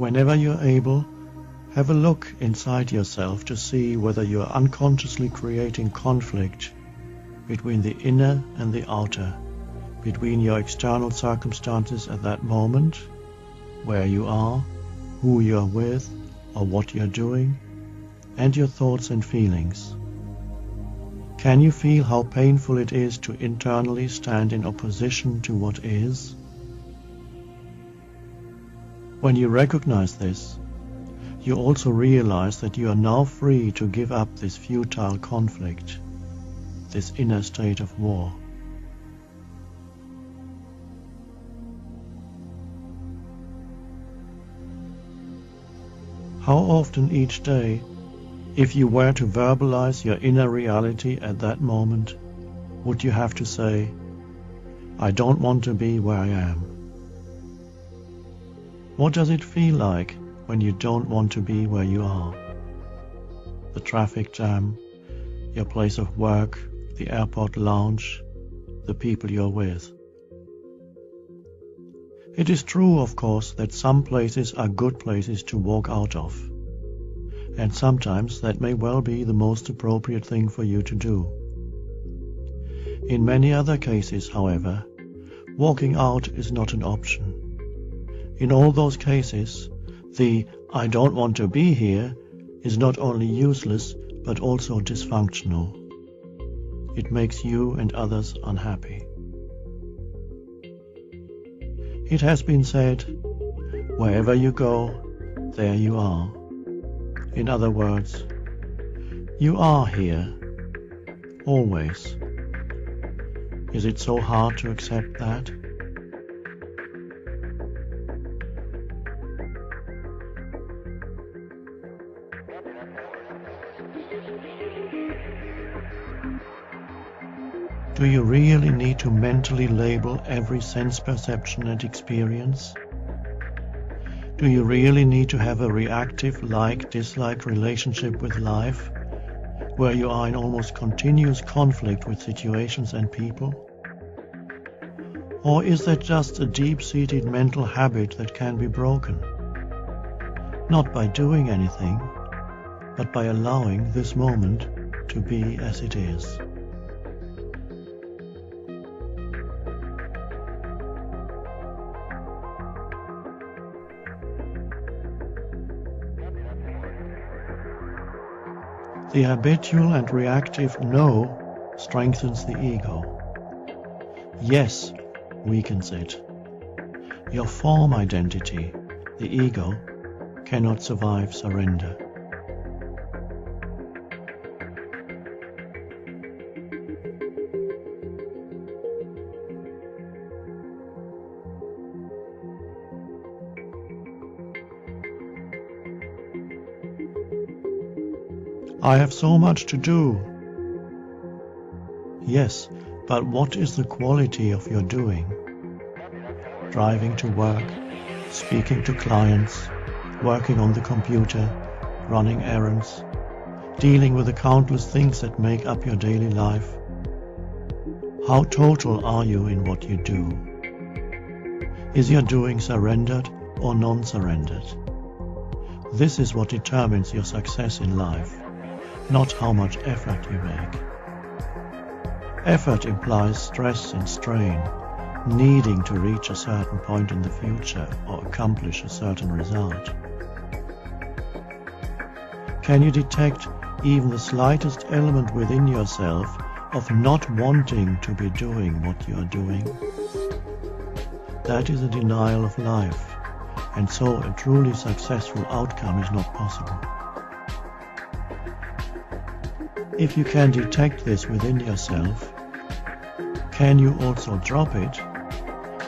Whenever you're able, have a look inside yourself to see whether you are unconsciously creating conflict between the inner and the outer, between your external circumstances at that moment, where you are, who you're with, or what you're doing, and your thoughts and feelings. Can you feel how painful it is to internally stand in opposition to what is? When you recognize this, you also realize that you are now free to give up this futile conflict, this inner state of war. How often each day, if you were to verbalize your inner reality at that moment, would you have to say, "I don't want to be where I am"? What does it feel like when you don't want to be where you are? The traffic jam, your place of work, the airport lounge, the people you're with. It is true, of course, that some places are good places to walk out of, and sometimes that may well be the most appropriate thing for you to do. In many other cases, however, walking out is not an option. In all those cases, the "I don't want to be here" is not only useless but also dysfunctional. It makes you and others unhappy. It has been said, wherever you go, there you are. In other words, you are here, always. Is it so hard to accept that? Do you really need to mentally label every sense perception and experience? Do you really need to have a reactive like-dislike relationship with life, where you are in almost continuous conflict with situations and people? Or is that just a deep-seated mental habit that can be broken? Not by doing anything, but by allowing this moment to be as it is. The habitual and reactive "no" strengthens the ego. "Yes" weakens it. Your form identity, the ego, cannot survive surrender. "I have so much to do." Yes, but what is the quality of your doing? Driving to work, speaking to clients, working on the computer, running errands, dealing with the countless things that make up your daily life. How total are you in what you do? Is your doing surrendered or non-surrendered? This is what determines your success in life, not how much effort you make. Effort implies stress and strain, needing to reach a certain point in the future or accomplish a certain result. Can you detect even the slightest element within yourself of not wanting to be doing what you are doing? That is a denial of life, and so a truly successful outcome is not possible. If you can detect this within yourself, can you also drop it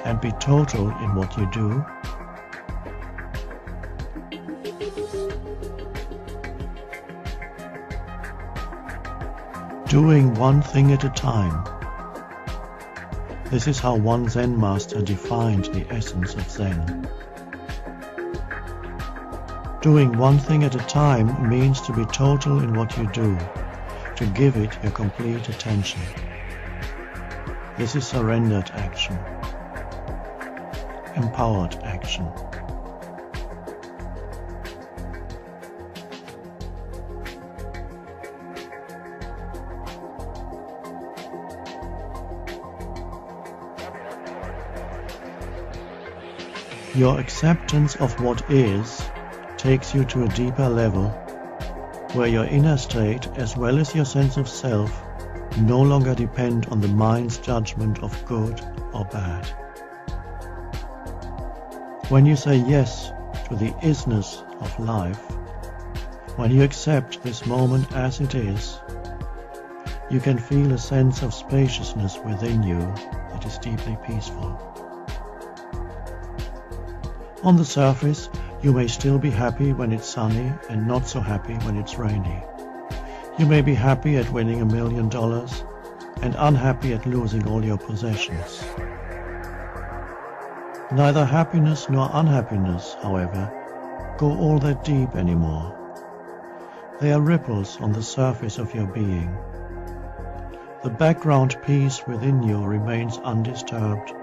and be total in what you do? Doing one thing at a time. This is how one Zen master defined the essence of Zen. Doing one thing at a time means to be total in what you do, to give it your complete attention. This is surrendered action, empowered action. Your acceptance of what is takes you to a deeper level, where your inner state as well as your sense of self no longer depend on the mind's judgment of good or bad. When you say yes to the isness of life, when you accept this moment as it is, you can feel a sense of spaciousness within you that is deeply peaceful. On the surface, you may still be happy when it's sunny and not so happy when it's rainy. You may be happy at winning $1 million and unhappy at losing all your possessions. Neither happiness nor unhappiness, however, go all that deep anymore. They are ripples on the surface of your being. The background peace within you remains undisturbed,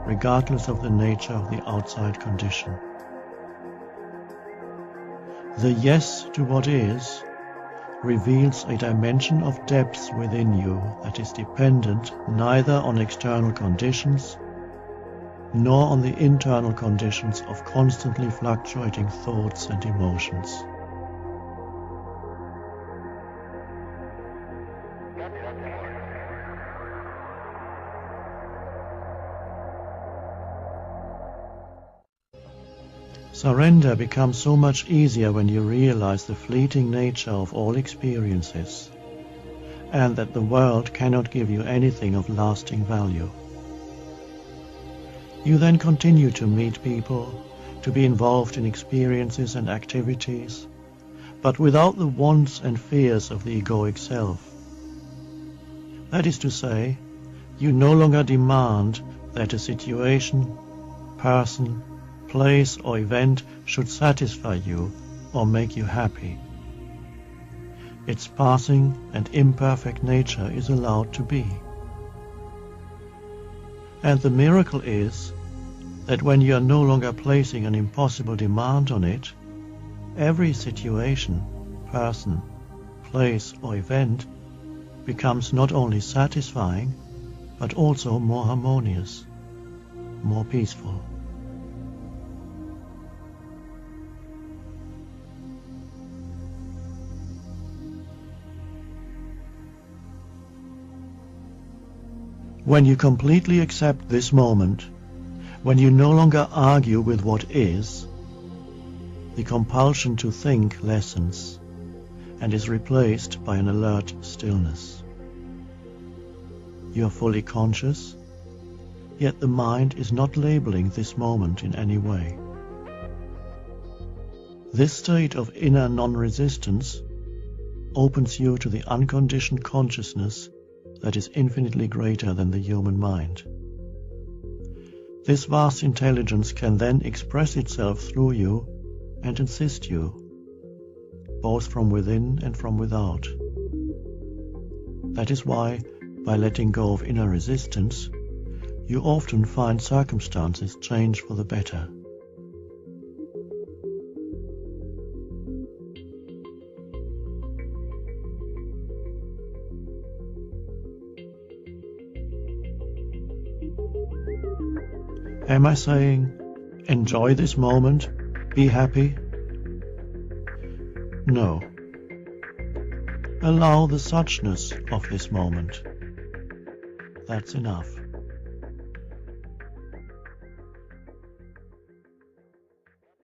regardless of the nature of the outside condition. The yes to what is reveals a dimension of depth within you that is dependent neither on external conditions nor on the internal conditions of constantly fluctuating thoughts and emotions. Surrender becomes so much easier when you realize the fleeting nature of all experiences, and that the world cannot give you anything of lasting value. You then continue to meet people, to be involved in experiences and activities, but without the wants and fears of the egoic self. That is to say, you no longer demand that a situation, person, place or event should satisfy you or make you happy. Its passing and imperfect nature is allowed to be. And the miracle is that when you are no longer placing an impossible demand on it, every situation, person, place or event becomes not only satisfying, but also more harmonious, more peaceful. When you completely accept this moment, when you no longer argue with what is, the compulsion to think lessens and is replaced by an alert stillness. You are fully conscious, yet the mind is not labeling this moment in any way. This state of inner non-resistance opens you to the unconditioned consciousness that is infinitely greater than the human mind. This vast intelligence can then express itself through you and assist you, both from within and from without. That is why, by letting go of inner resistance, you often find circumstances change for the better. Am I saying, enjoy this moment, be happy? No. Allow the suchness of this moment. That's enough.